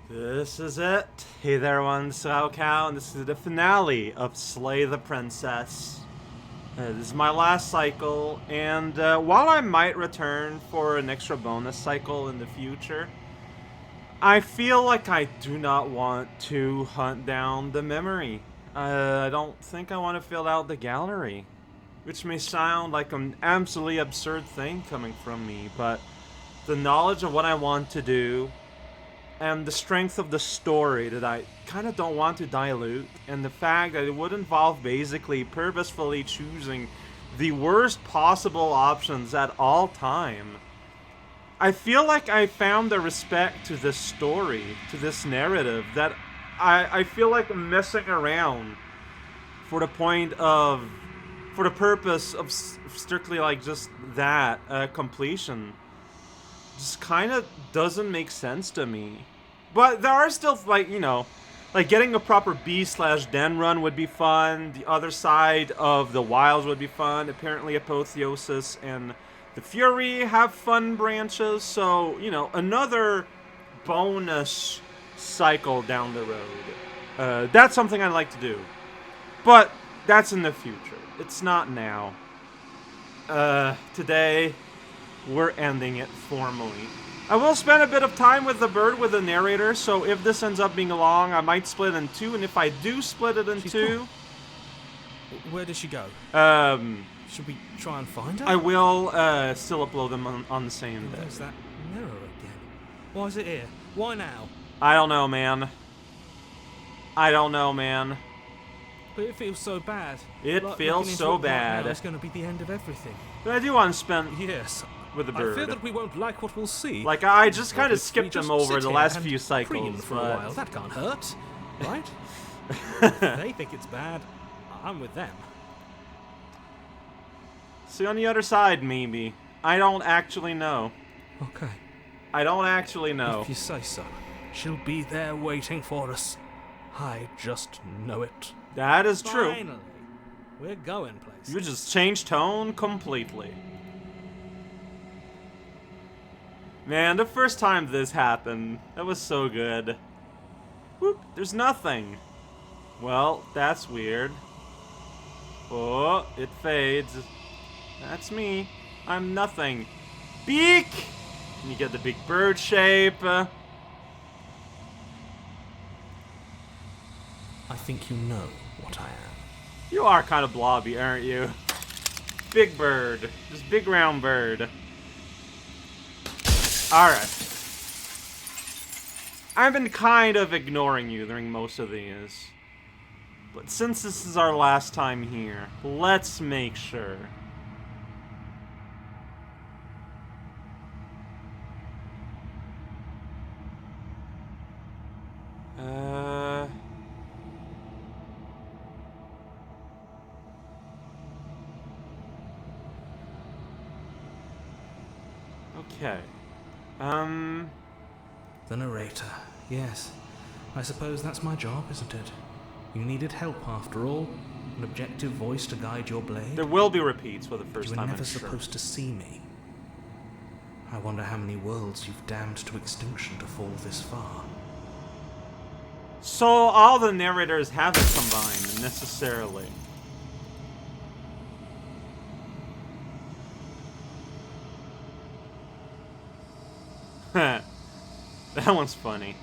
This is it. Hey there, everyone. This is Cow, and this is the finale of Slay the Princess. This is my last cycle, and while I might return for an extra bonus cycle in the future, I feel like I do not want to hunt down the memory. I don't think I want to fill out the gallery, which may sound like an absolutely absurd thing coming from me, but the knowledge of what I want to do and the strength of the story that I kind of don't want to dilute, and the fact that it would involve basically purposefully choosing the worst possible options at all time. I feel like I found a respect to this story, to this narrative, that I feel like I'm messing around for the point of, for the purpose of strictly like just that, completion. Just kind of doesn't make sense to me. But there are still, like, like getting a proper B/Den run would be fun. The other side of the wilds would be fun. Apparently Apotheosis and the Fury have fun branches. So, another bonus cycle down the road. That's something I'd like to do. But that's in the future. It's not now. Today, we're ending it formally. I will spend a bit of time with the bird with the narrator, so if this ends up being long, I might split it in two, and if I do split it in two... Where does she go? Should we try and find her? I will still upload them on the same day. There's that mirror again. Why is it here? Why now? I don't know, man. I don't know, man. But it feels so bad. It feels so bad. It's going to be the end of everything. But I do want to spend... Yes. With the bird. I fear that we won't like what we'll see. Like, I just kind of skipped them over the last few cycles. For a while. That can't hurt, right? They think it's bad. I'm with them. See, on the other side, maybe. I don't actually know. Okay. I don't actually know. If you say so. She'll be there waiting for us. I just know it. That is true. Finally. We're going places. You just changed tone completely. Man, the first time this happened, that was so good. Whoop, there's nothing. Well, that's weird. Oh, it fades. That's me. I'm nothing. Beak! And you get the big bird shape. I think you know what I am. You are kind of blobby, aren't you? Big bird. Just big round bird. Alright. I've been kind of ignoring you during most of these. But since this is our last time here, let's make sure. Okay. The narrator. Yes. I suppose that's my job, isn't it? You needed help after all. An objective voice to guide your blade. There will be repeats for the first You were time. never supposed to see me. I wonder how many worlds you've damned to extinction to fall this far. So all the narrators haven't combined necessarily. That one's funny.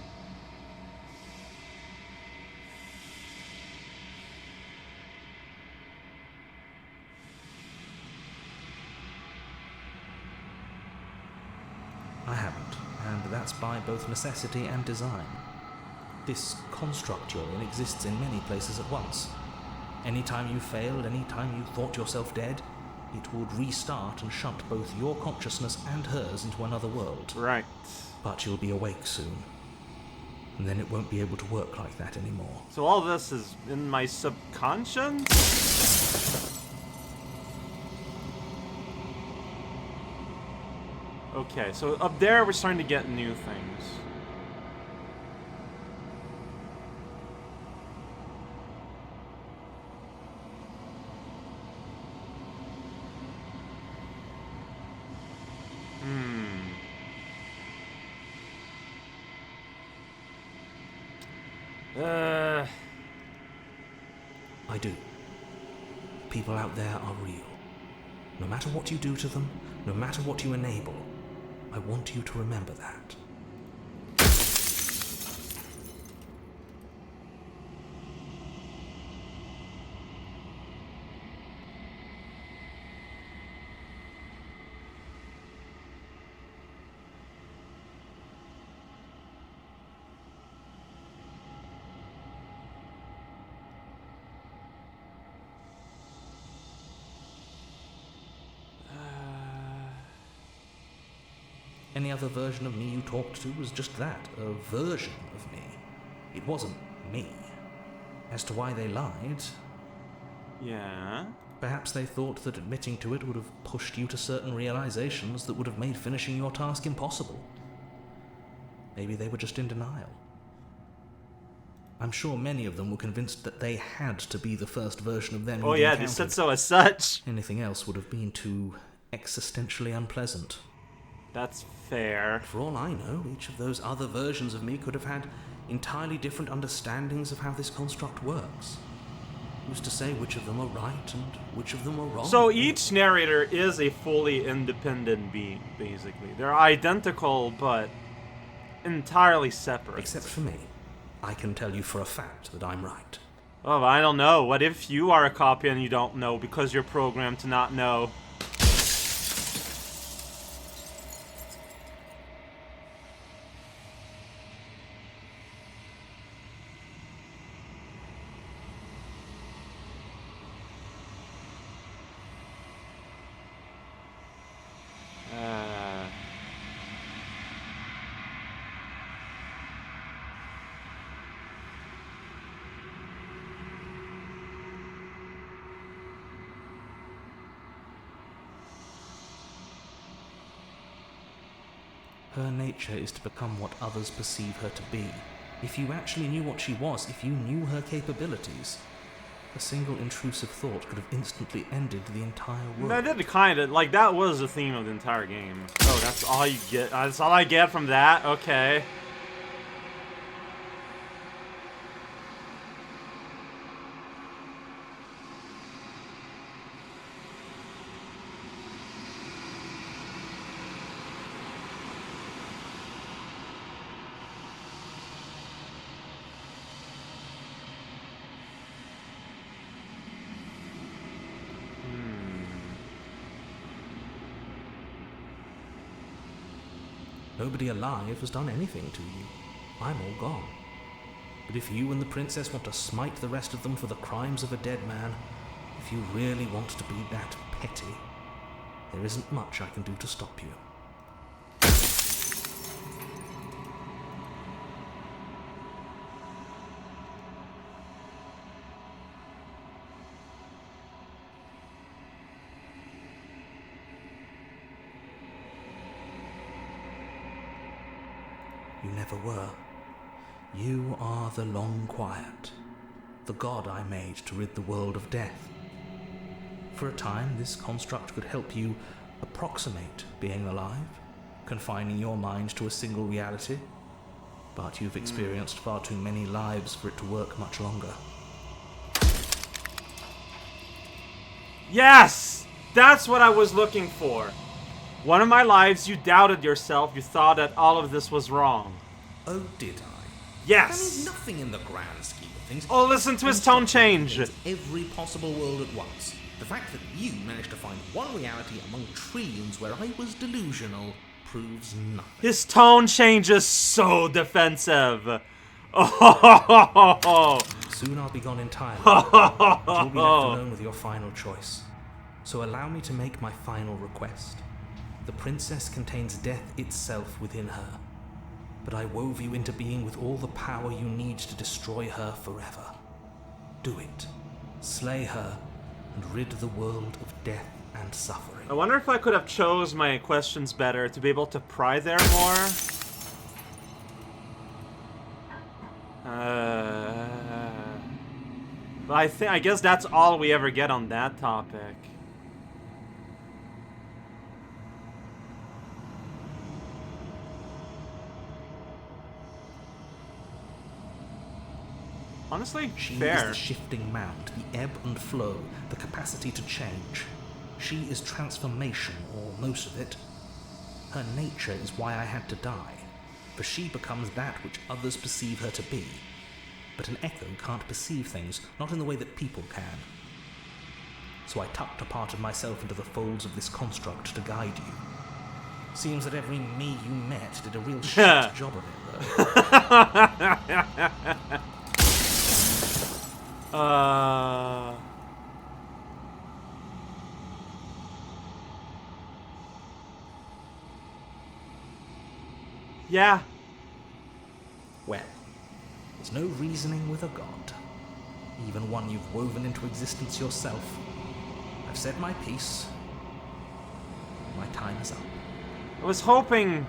I haven't, and that's by both necessity and design. This construct you're in exists in many places at once. Anytime you failed, anytime you thought yourself dead, it would restart and shunt both your consciousness and hers into another world. Right. But you'll be awake soon. And then it won't be able to work like that anymore. So all this is in my subconscious? Okay, so up there we're starting to get new things. Uh, I do. People out there are real. No matter what you do to them, no matter what you enable, I want you to remember that. Any other version of me you talked to was just that, a version of me. It wasn't me. As to why they lied, yeah. perhaps they thought that admitting to it would have pushed you to certain realizations that would have made finishing your task impossible. Maybe they were just in denial. I'm sure many of them were convinced that they had to be the first version of them. Oh yeah, they said so as such. Anything else would have been too existentially unpleasant. That's fair. For all I know, each of those other versions of me could have had entirely different understandings of how this construct works. Who's to say which of them are right and which of them are wrong? So each narrator is a fully independent being, basically. They're identical, but entirely separate. Except for me. I can tell you for a fact that I'm right. Oh, I don't know. What if you are a copy and you don't know because you're programmed to not know? Her nature is to become what others perceive her to be. If you actually knew what she was, if you knew her capabilities, a single intrusive thought could have instantly ended the entire world. That did kind of, like, that was the theme of the entire game. Oh, that's all you get? That's all I get from that? Okay. Nobody alive has done anything to you. I'm all gone. But if you and the princess want to smite the rest of them for the crimes of a dead man, if you really want to be that petty, there isn't much I can do to stop you. You never were. You are the Long Quiet, the god I made to rid the world of death. For a time, this construct could help you approximate being alive, confining your mind to a single reality. But you've experienced far too many lives for it to work much longer. Yes! That's what I was looking for. One of my lives, you doubted yourself. You thought that all of this was wrong. Oh, did I? Yes! That means nothing in the grand scheme of things. Oh, listen to his tone change. Every possible world at once. The fact that you managed to find one reality among trillions where I was delusional proves nothing. His tone change is so defensive. Oh, Soon I'll be gone entirely. And you'll be left alone with your final choice. So allow me to make my final request. The princess contains death itself within her. But I wove you into being with all the power you need to destroy her forever. Do it. Slay her and rid the world of death and suffering. I wonder if I could have chose my questions better to be able to pry there more. But I guess that's all we ever get on that topic. Honestly, She is fair. the shifting mound, the ebb and flow, the capacity to change. She is transformation, or most of it. Her nature is why I had to die, for she becomes that which others perceive her to be. But an echo can't perceive things, not in the way that people can. So I tucked a part of myself into the folds of this construct to guide you. Seems that every me you met did a real shit job of it, though. Yeah. Well, there's no reasoning with a god, even one you've woven into existence yourself. I've said my piece. My time is up. I was hoping.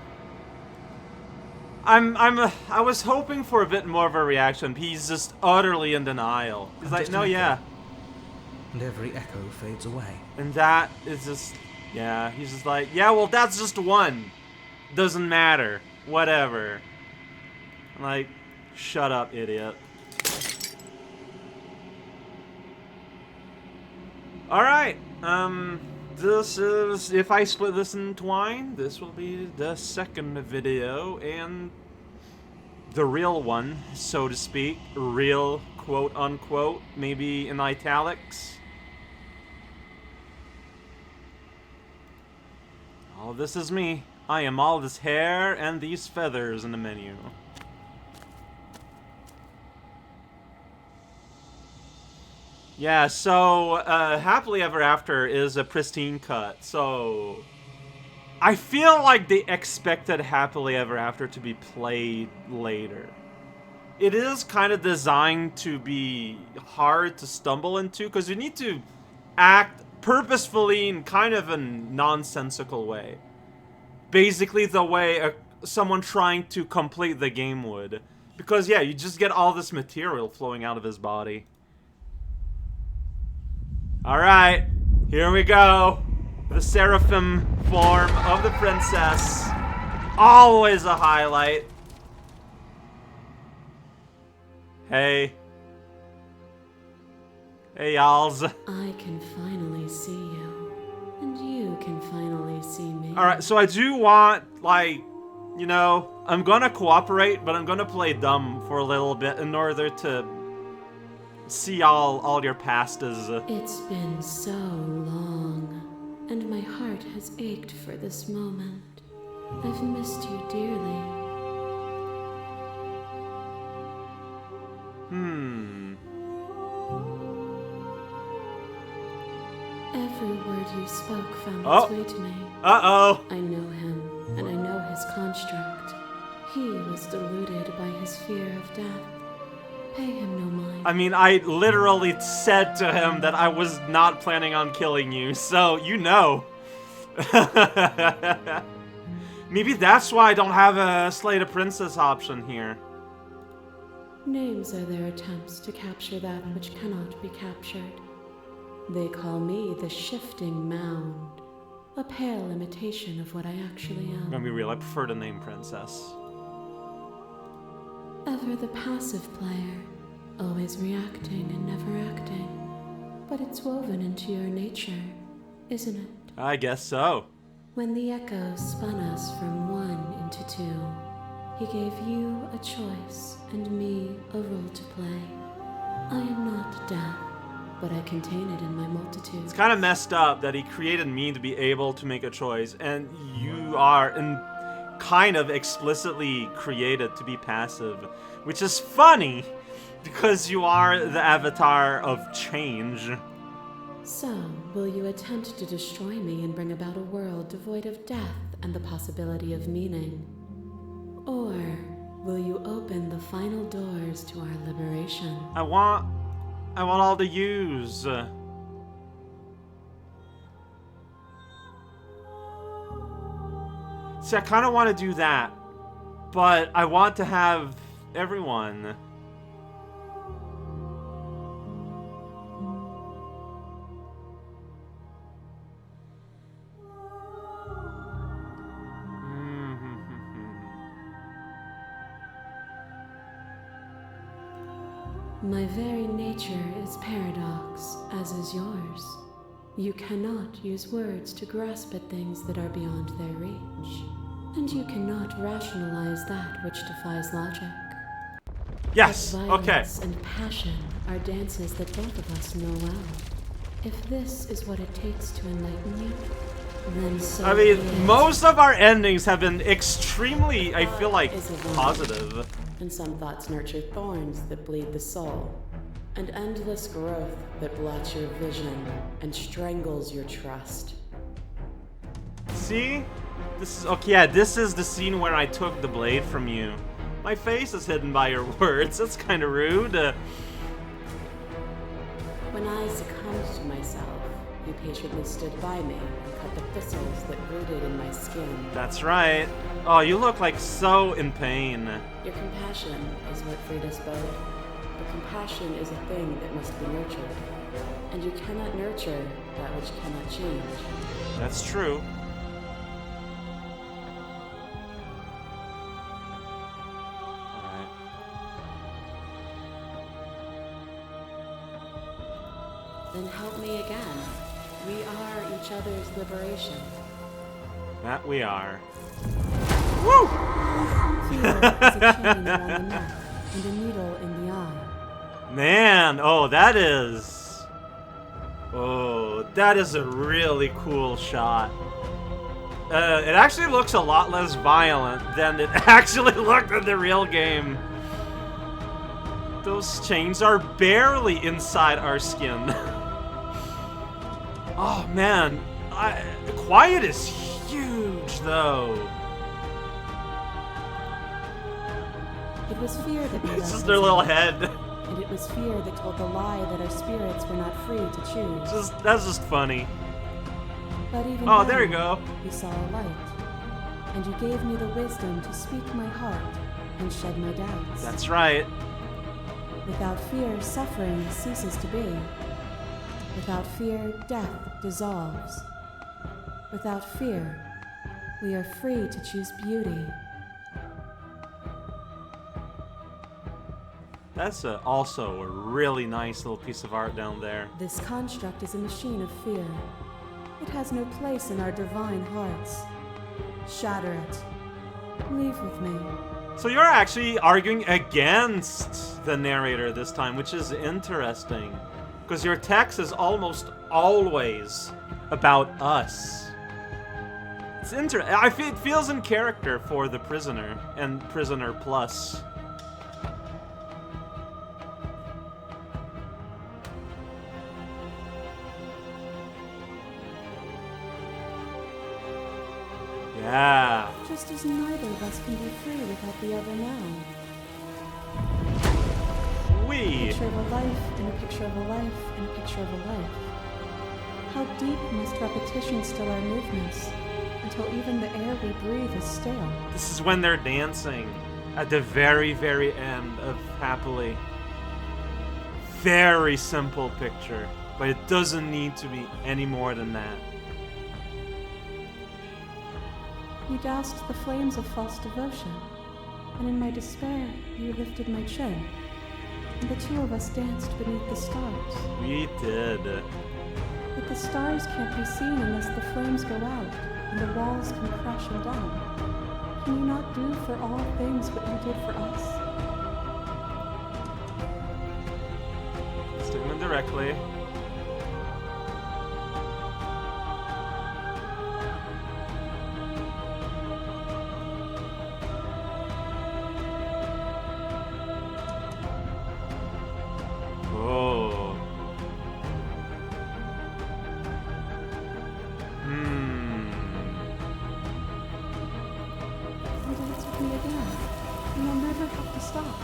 I was hoping for a bit more of a reaction. He's just utterly in denial. He's I'm like, just no, an yeah. echo, and every echo fades away. And that is just, yeah. He's just like, yeah. Well, that's just one. Doesn't matter. Whatever. I'm like, shut up, idiot. All right. This is, if I split this in twine, this will be the second video and the real one, so to speak. Real, quote unquote, maybe in italics. Oh, this is me. I am all this hair and these feathers in the menu. Yeah, so, Happily Ever After is a pristine cut, so I feel like they expected Happily Ever After to be played later. It is kind of designed to be hard to stumble into, because you need to act purposefully in kind of a nonsensical way. Basically the way someone trying to complete the game would. Because, yeah, you just get all this material flowing out of his body. Alright, here we go. The seraphim form of the princess. Always a highlight. Hey. Hey, y'alls. I can finally see you, and you can finally see me. Alright, so I do want, like, you know, I'm gonna cooperate, but I'm gonna play dumb for a little bit in order to see all your pastas. It's been so long, and my heart has ached for this moment. I've missed you dearly. Every word you spoke found its way to me. Uh-oh. I know him, and I know his construct. He was deluded by his fear of death. Pay him no mind. I mean, I literally said to him that I was not planning on killing you, so you know. Maybe that's why I don't have a Slay the Princess option here. Names are their attempts to capture that which cannot be captured. They call me the Shifting Mound, a pale imitation of what I actually I'm am. gonna be real, I prefer the name Princess. Ever the passive player, always reacting and never acting. But it's woven into your nature, isn't it? I guess so. When the echo spun us from one into two, he gave you a choice and me a role to play. I am not death, but I contain it in my multitude. It's kind of messed up that he created me to be able to make a choice, and you are kind of explicitly created to be passive, which is funny because you are the avatar of change. So, will you attempt to destroy me and bring about a world devoid of death and the possibility of meaning? Or will you open the final doors to our liberation? I want all the use. See, I kind of want to do that, but I want to have everyone. My very nature is paradox, as is yours. You cannot use words to grasp at things that are beyond their reach. And you cannot rationalize that which defies logic. Yes, But okay. violence and passion are dances that both of us know well. If this is what it takes to enlighten you, then so I be mean, it. most of our endings have been extremely, I feel like, Is a woman. positive. And some thoughts nurture thorns that bleed the soul, and endless growth that blots your vision and strangles your trust. See? This is, okay, yeah, this is the scene where I took the blade from you. My face is hidden by your words. That's kind of rude. When I succumbed to myself, you patiently stood by me and cut the thistles that rooted in my skin. That's right. Oh, you look like so in pain. Your compassion is what freed us both. But compassion is a thing that must be nurtured. And you cannot nurture that which cannot change. That's true. Alright. Then help me again. We are each other's liberation. That we are. Woo! Fear is a chain around the neck and a needle in the eye. Man, oh, that is... Oh, that is a really cool shot. It actually looks a lot less violent than it actually looked in the real game. Those chains are barely inside our skin. Oh, man. Quiet is huge, though. It was fear that made It's us just their little dissolve, head. and it was fear that told the lie that our spirits were not free to choose. That's just funny. But even Oh, then, there you go. we saw a light, and you gave me the wisdom to speak my heart and shed my doubts. That's right. Without fear, suffering ceases to be. Without fear, death dissolves. Without fear, we are free to choose beauty. That's also a really nice little piece of art down there. This construct is a machine of fear. It has no place in our divine hearts. Shatter it. Leave with me. So you're actually arguing against the narrator this time, which is interesting. Because your text is almost always about us. It's it feels in character for the prisoner and Prisoner Plus. Yeah. Just as neither of us can be free without the other now. We. Picture of a life and a picture of a life and a picture of a life. How deep must repetition still our movements, until even the air we breathe is stale? This is when they're dancing at the very, very end of Happily. Very simple picture, but it doesn't need to be any more than that. You doused the flames of false devotion, and in my despair, you lifted my chin, and the two of us danced beneath the stars. We did. But the stars can't be seen unless the flames go out, and the walls come crashing down. Can you not do for all things what you did for us? Stick them directly. Oh. And dance with me again, and you'll never have to stop.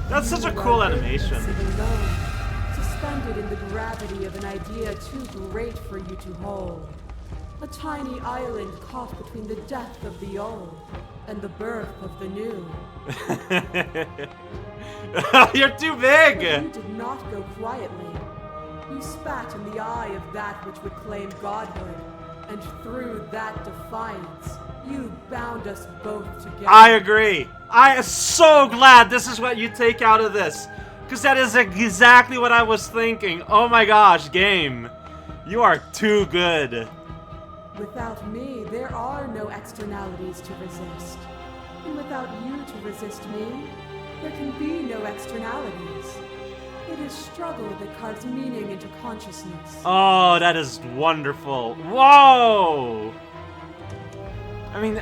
That's such a cool animation. Sitting alone, suspended in the gravity of an idea too great for you to hold. A tiny island caught between the death of the old and the birth of the new. You're too big! You did not go quietly. You spat in the eye of that which would claim godhood, and through that defiance, You bound us both together. I agree. I am so glad this is what you take out of this. Because that is exactly what I was thinking. Oh my gosh, game. You are too good. Without me, there are no externalities to resist. And without you to resist me, there can be no externalities. It is struggle that carves meaning into consciousness. Oh, that is wonderful. Whoa! I mean,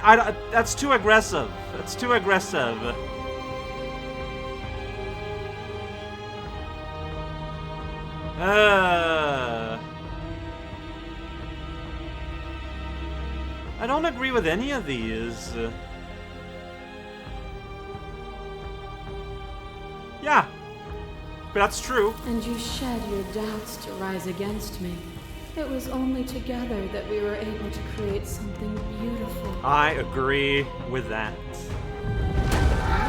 that's too aggressive. That's too aggressive. I don't agree with any of these. Yeah, but that's true. And you shed your doubts to rise against me. It was only together that we were able to create something beautiful. I agree with that.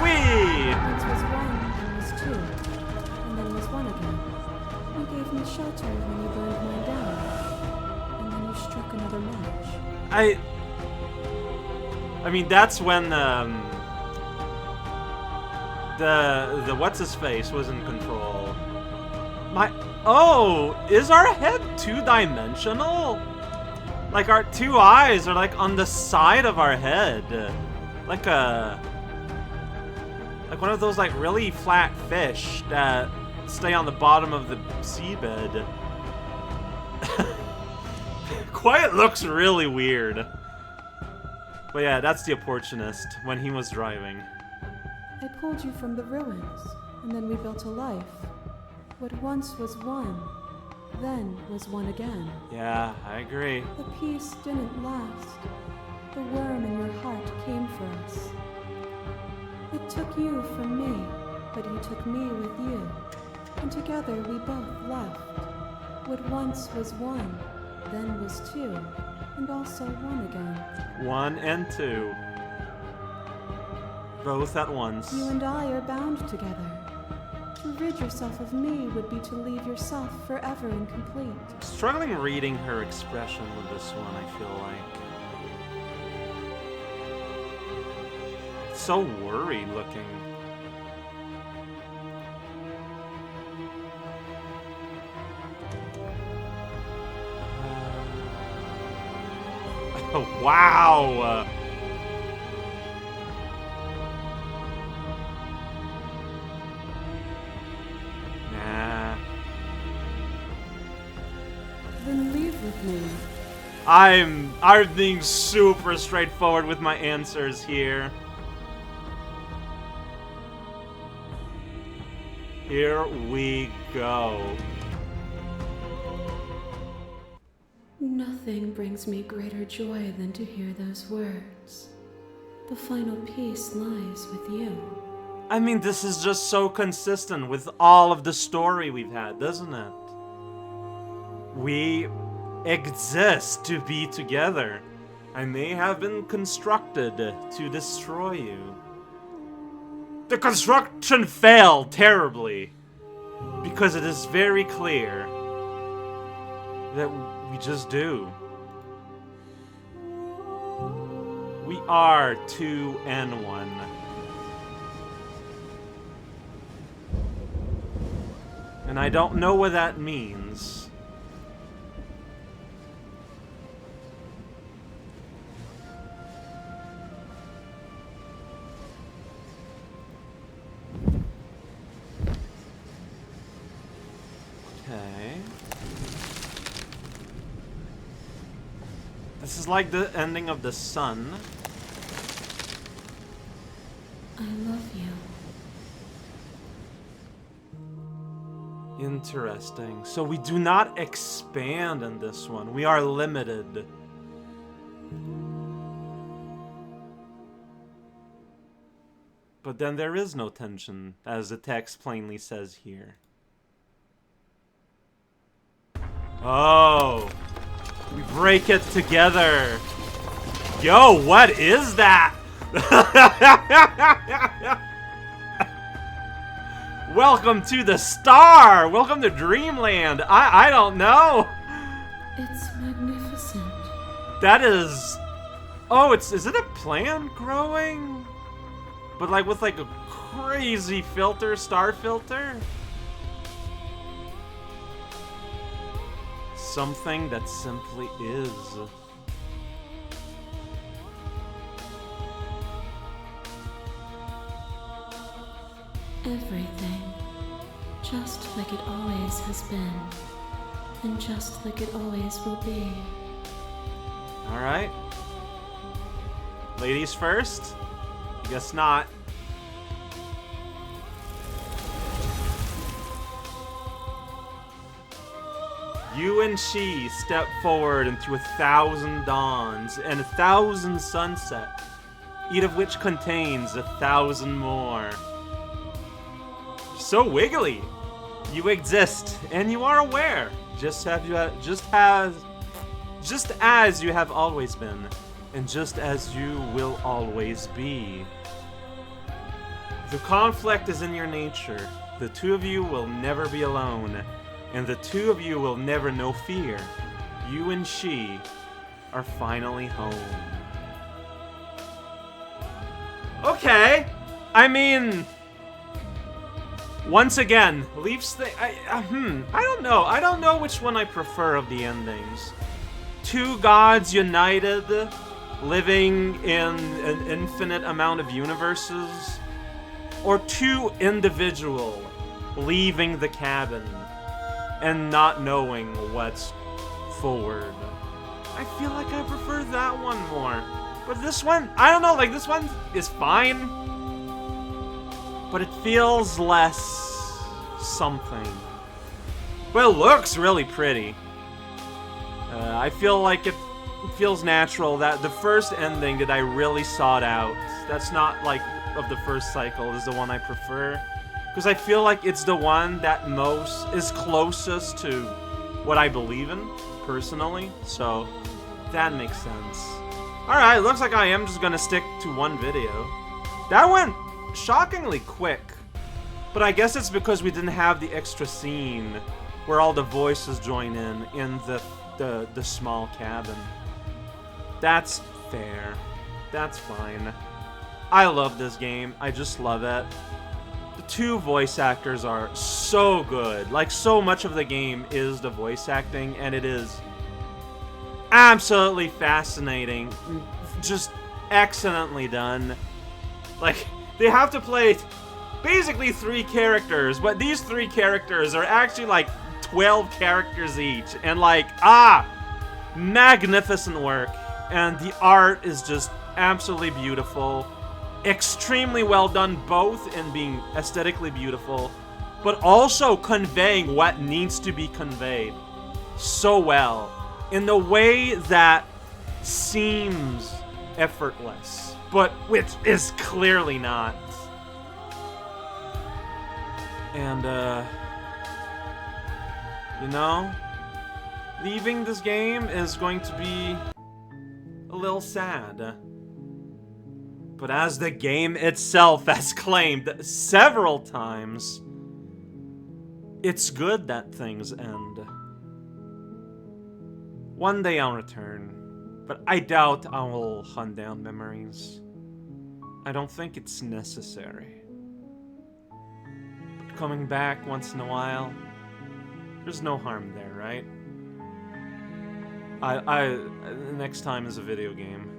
Whee! Once was one, then was two, and then was one again. You gave me shelter when you burned mine down, and then you struck another match. I mean, that's when the what's his face was in control. Is our head two-dimensional? Like our two eyes are like on the side of our head, like one of those like really flat fish that stay on the bottom of the seabed. Quiet looks really weird. But yeah, that's the opportunist when he was driving. I pulled you from the ruins, and then we built a life. What once was one, then was one again. Yeah, I agree. The peace didn't last. The worm in your heart came for us. It took you from me, but you took me with you. And together we both left. What once was one, then was two, and also one again. 1 and 2. Both at once. You and I are bound together. To rid yourself of me would be to leave yourself forever incomplete. Struggling reading her expression with this one, I feel like. So worried looking. Oh, wow! Nah. Then leave with me. I'm being super straightforward with my answers here. Here we go. Nothing brings me greater joy than to hear those words. The final piece lies with you. I mean, this is just so consistent with all of the story we've had, doesn't it? We exist to be together, and they have been constructed to destroy you. The construction failed terribly, because it is very clear that we just do. We are 2 and 1. And I don't know what that means. Okay. This is like the ending of The Sun. I love you. Interesting. So we do not expand in this one. We are limited. But then there is no tension, as the text plainly says here. Oh. We break it together. Yo, what is that? Welcome to the star! Welcome to Dreamland! I don't know! It's magnificent. That is... Oh, is it a plant growing? But like with like a crazy filter, star filter? Something that simply is. Everything, just like it always has been, and just like it always will be. Alright. Ladies first? Guess not. You and she step forward into 1,000 dawns and 1,000 sunsets, each of which contains 1,000 more. So wiggly. You exist, and you are aware, just as you have always been, and just as you will always be. The conflict is in your nature. The two of you will never be alone, and the two of you will never know fear. You and she are finally home. Okay, I mean, once again, Leaf's thing. I don't know. I don't know which one I prefer of the endings. Two gods united, living in an infinite amount of universes, or two individual leaving the cabin and not knowing what's forward. I feel like I prefer that one more. But this one, I don't know, like this one is fine, but it feels less something. But it looks really pretty. I feel like it feels natural that the first ending that I really sought out, that's not like of the first cycle, is the one I prefer. Because I feel like it's the one that most is closest to what I believe in, personally. So, that makes sense. Alright, looks like I am just gonna stick to one video. That went shockingly quick. But I guess it's because we didn't have the extra scene where all the voices join in the small cabin. That's fair. That's fine. I love this game. I just love it. The two voice actors are so good. Like, so much of the game is the voice acting, and it is absolutely fascinating. Just excellently done. Like, they have to play basically 3 characters, but these 3 characters are actually like 12 characters each, and like, magnificent work. And the art is just absolutely beautiful. Extremely well done, both in being aesthetically beautiful, but also conveying what needs to be conveyed so well, in the way that seems effortless, but which is clearly not. And, you know, leaving this game is going to be a little sad. But as the game itself has claimed several times, it's good that things end. One day I'll return, but I doubt I will hunt down memories. I don't think it's necessary. But coming back once in a while, there's no harm there, right? Next time is a video game.